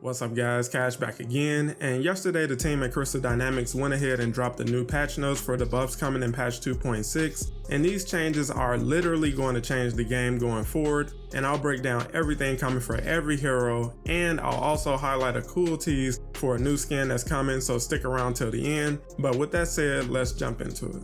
What's up guys, Cash back again, and yesterday the team at Crystal Dynamics went ahead and dropped the new patch notes for the buffs coming in patch 2.6, and these changes are literally going to change the game going forward, and I'll break down everything coming for every hero, and I'll also highlight a cool tease for a new skin that's coming, so stick around till the end. But with that said, let's jump into it.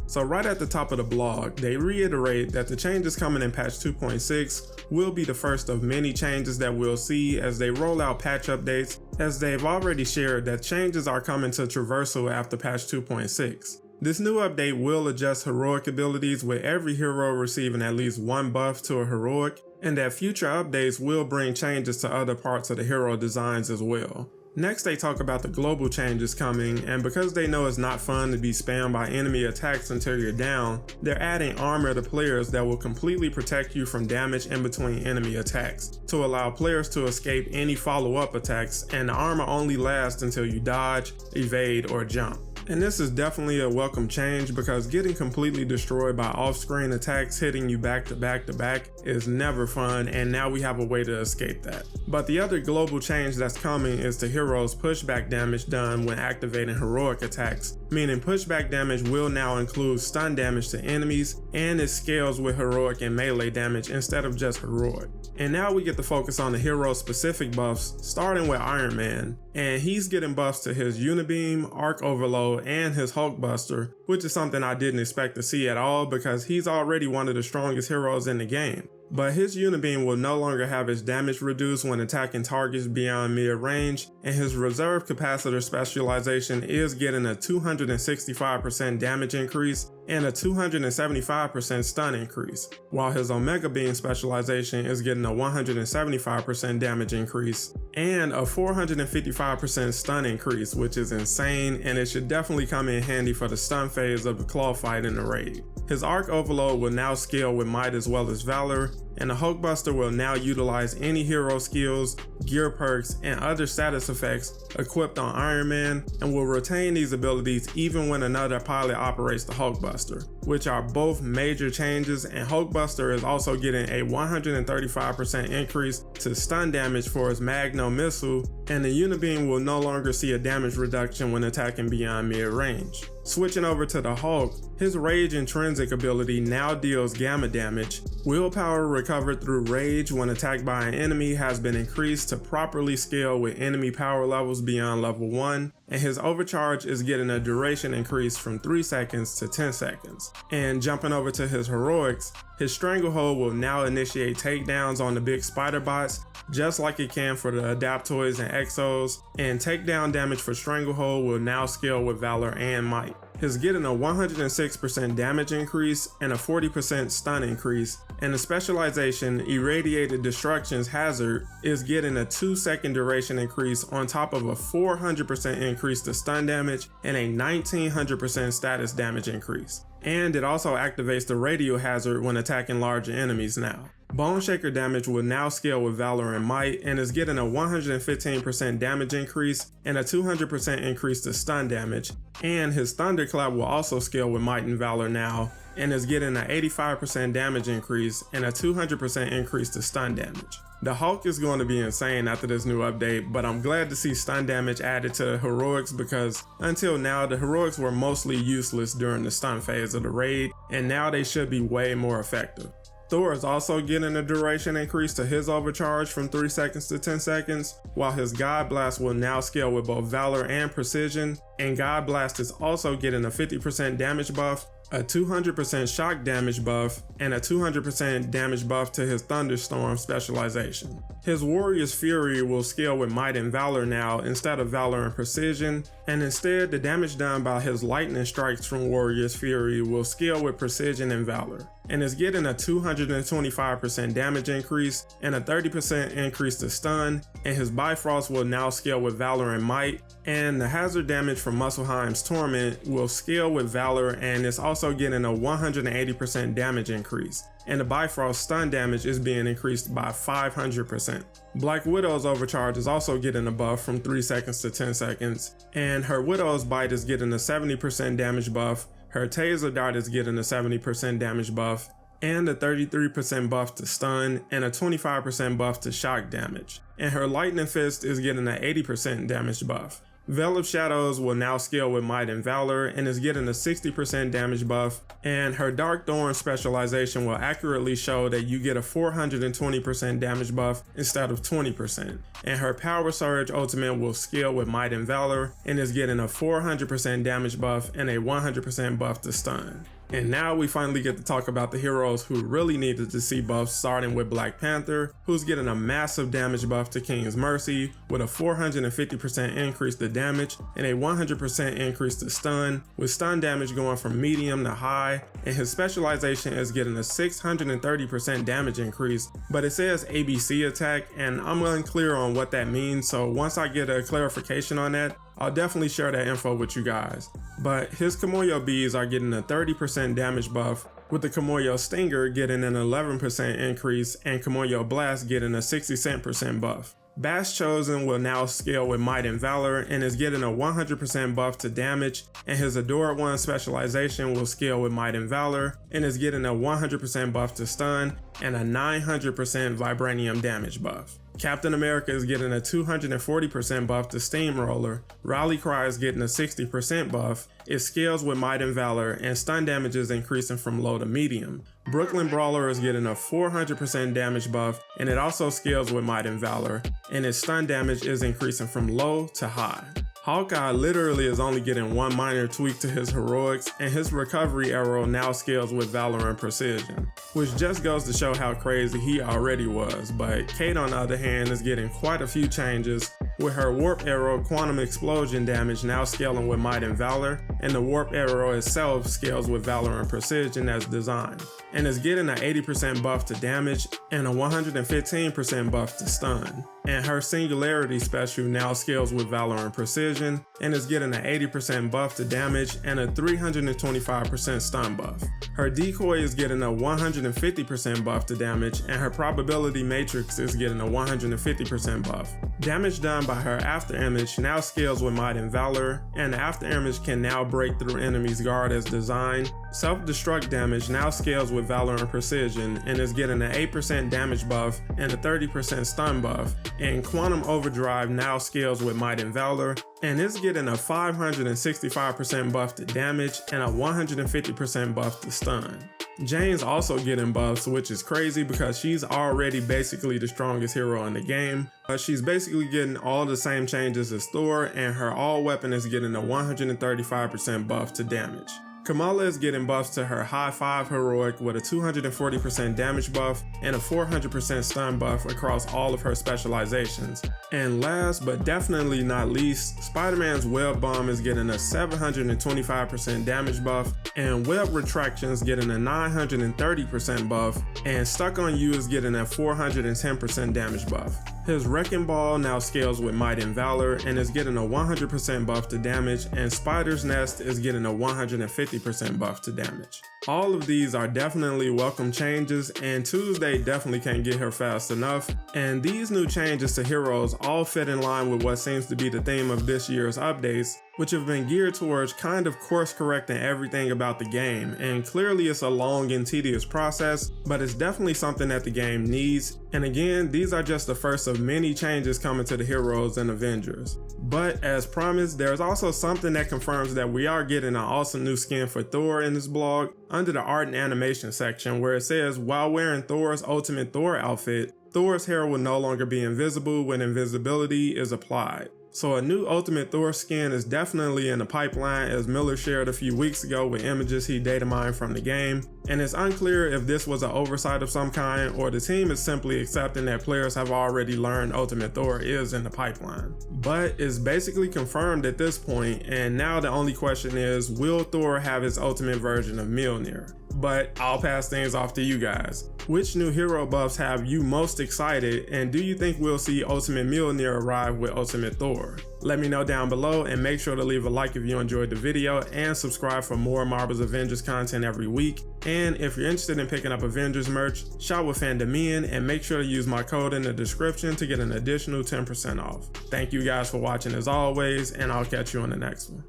So right at the top of the blog, they reiterate that the changes coming in patch 2.6 will be the first of many changes that we'll see as they roll out patch updates, as they've already shared that changes are coming to traversal after patch 2.6. This new update will adjust heroic abilities, with every hero receiving at least one buff to a heroic, and that future updates will bring changes to other parts of the hero designs as well. Next, they talk about the global changes coming, and because they know it's not fun to be spammed by enemy attacks until you're down, they're adding armor to players that will completely protect you from damage in between enemy attacks, to allow players to escape any follow-up attacks, and the armor only lasts until you dodge, evade, or jump. And this is definitely a welcome change, because getting completely destroyed by off-screen attacks hitting you back to back to back is never fun, and now we have a way to escape that. But the other global change that's coming is to heroes' pushback damage done when activating heroic attacks, meaning pushback damage will now include stun damage to enemies, and it scales with heroic and melee damage instead of just heroic. And now we get to focus on the hero specific buffs, starting with Iron Man, and he's getting buffs to his Unibeam, Arc Overload, and his Hulkbuster, which is something I didn't expect to see at all because he's already one of the strongest heroes in the game. But his Unibeam will no longer have its damage reduced when attacking targets beyond mid-range, and his Reserve Capacitor specialization is getting a 265% damage increase and a 275% stun increase, while his Omega Beam specialization is getting a 175% damage increase and a 455% stun increase, which is insane, and it should definitely come in handy for the stun phase of the claw fight in the raid. His Arc Overload will now scale with Might as well as Valor, and the Hulkbuster will now utilize any hero skills, gear perks, and other status effects equipped on Iron Man, and will retain these abilities even when another pilot operates the Hulkbuster, which are both major changes, and Hulkbuster is also getting a 135% increase to stun damage for his Magno missile, and the Unibeam will no longer see a damage reduction when attacking beyond mid-range. Switching over to the Hulk, his Rage intrinsic ability now deals gamma damage. Willpower recovered through Rage when attacked by an enemy has been increased to properly scale with enemy power levels beyond level 1, and his Overcharge is getting a duration increase from 3 seconds to 10 seconds. And jumping over to his Heroics, his Stranglehold will now initiate takedowns on the big spider bots, just like it can for the Adaptoids and Exos, and takedown damage for Stranglehold will now scale with Valor and Might. His getting a 106% damage increase and a 40% stun increase, and the specialization Irradiated Destruction's Hazard is getting a 2-second duration increase on top of a 400% increase to stun damage and a 1900% status damage increase. And it also activates the Radio Hazard when attacking larger enemies now. Bone Shaker damage will now scale with Valor and Might, and is getting a 115% damage increase and a 200% increase to stun damage, and his Thunderclap will also scale with Might and Valor now, and is getting an 85% damage increase and a 200% increase to stun damage. The Hulk is going to be insane after this new update, but I'm glad to see stun damage added to the Heroics, because until now the Heroics were mostly useless during the stun phase of the raid, and now they should be way more effective. Thor is also getting a duration increase to his Overcharge from 3 seconds to 10 seconds, while his God Blast will now scale with both Valor and Precision, and God Blast is also getting a 50% damage buff, a 200% shock damage buff, and a 200% damage buff to his Thunderstorm specialization. His Warrior's Fury will scale with Might and Valor now instead of Valor and Precision, and instead the damage done by his Lightning Strikes from Warrior's Fury will scale with Precision and Valor, and is getting a 225% damage increase and a 30% increase to stun, and his Bifrost will now scale with Valor and Might, And the hazard damage from Muspelheim's Torment will scale with Valor, and it's also getting a 180% damage increase. And the Bifrost stun damage is being increased by 500%. Black Widow's Overcharge is also getting a buff from 3 seconds to 10 seconds, and her Widow's Bite is getting a 70% damage buff, her Taser Dart is getting a 70% damage buff, and a 33% buff to stun, and a 25% buff to shock damage. And her Lightning Fist is getting an 80% damage buff. Veil of Shadows will now scale with Might and Valor and is getting a 60% damage buff, and her Dark Thorn specialization will accurately show that you get a 420% damage buff instead of 20%. And her Power Surge ultimate will scale with Might and Valor and is getting a 400% damage buff and a 100% buff to stun. And now we finally get to talk about the heroes who really needed to see buffs, starting with Black Panther, who's getting a massive damage buff to King's Mercy with a 450% increase to damage and a 100% increase to stun, with stun damage going from medium to high, and his specialization is getting a 630% damage increase, but it says ABC attack, and I'm unclear on what that means, so once I get a clarification on that, I'll definitely share that info with you guys. But his Kimoyo bees are getting a 30% damage buff, with the Kimoyo Stinger getting an 11% increase and Kimoyo Blast getting a 60% buff. Bash Chosen will now scale with Might and Valor and is getting a 100% buff to damage, and his Adored One specialization will scale with Might and Valor and is getting a 100% buff to stun and a 900% vibranium damage buff. Captain America is getting a 240% buff to Steamroller, Rally Cry is getting a 60% buff, it scales with Might and Valor, and stun damage is increasing from low to medium. Brooklyn Brawler is getting a 400% damage buff, and it also scales with Might and Valor, and its stun damage is increasing from low to high. Hawkeye literally is only getting one minor tweak to his heroics, and his recovery arrow now scales with Valor and Precision, which just goes to show how crazy he already was. But Kate, on the other hand, is getting quite a few changes, with her Warp Arrow Quantum Explosion damage now scaling with Might and Valor, and the Warp Arrow itself scales with Valor and Precision as designed, and is getting an 80% buff to damage and a 115% buff to stun. And her Singularity special now scales with Valor and Precision and is getting an 80% buff to damage and a 325% stun buff. Her Decoy is getting a 150% buff to damage, and her Probability Matrix is getting a 150% buff. Damage done by her After Image now scales with Might and Valor, and the After Image can now break through enemies' guard as designed. Self-destruct damage now scales with Valor and Precision and is getting an 8% damage buff and a 30% stun buff, and Quantum Overdrive now scales with Might and Valor and is getting a 565% buff to damage and a 150% buff to stun. Jane's also getting buffs, which is crazy because she's already basically the strongest hero in the game, but she's basically getting all the same changes as Thor, and her all weapon is getting a 135% buff to damage. Kamala is getting buffs to her High 5 heroic with a 240% damage buff and a 400% stun buff across all of her specializations. And last but definitely not least, Spider-Man's Web Bomb is getting a 725% damage buff, and Web Retractions getting a 930% buff, and Stuck on You is getting a 410% damage buff. His Wrecking Ball now scales with Might and Valor and is getting a 100% buff to damage, and Spider's Nest is getting a 150% buff to damage. All of these are definitely welcome changes, and Tuesday definitely can't get her fast enough, and these new changes to heroes all fit in line with what seems to be the theme of this year's updates, which have been geared towards kind of course correcting everything about the game, and clearly it's a long and tedious process, but it's definitely something that the game needs. And again, these are just the first of many changes coming to the heroes in Avengers. But as promised, there's also something that confirms that we are getting an awesome new skin for Thor in this blog, under the art and animation section, where it says, while wearing Thor's Ultimate Thor outfit, Thor's hair will no longer be invisible when invisibility is applied. So a new Ultimate Thor skin is definitely in the pipeline, as Miller shared a few weeks ago with images he data mined from the game, and it's unclear if this was an oversight of some kind or the team is simply accepting that players have already learned Ultimate Thor is in the pipeline. But it's basically confirmed at this point, and now the only question is, will Thor have his ultimate version of Mjolnir? But I'll pass things off to you guys. Which new hero buffs have you most excited, and do you think we'll see Ultimate Mjolnir arrive with Ultimate Thor? Let me know down below, and make sure to leave a like if you enjoyed the video, and subscribe for more Marvel's Avengers content every week. And if you're interested in picking up Avengers merch, shop with Fandom, and make sure to use my code in the description to get an additional 10% off. Thank you guys for watching as always, and I'll catch you on the next one.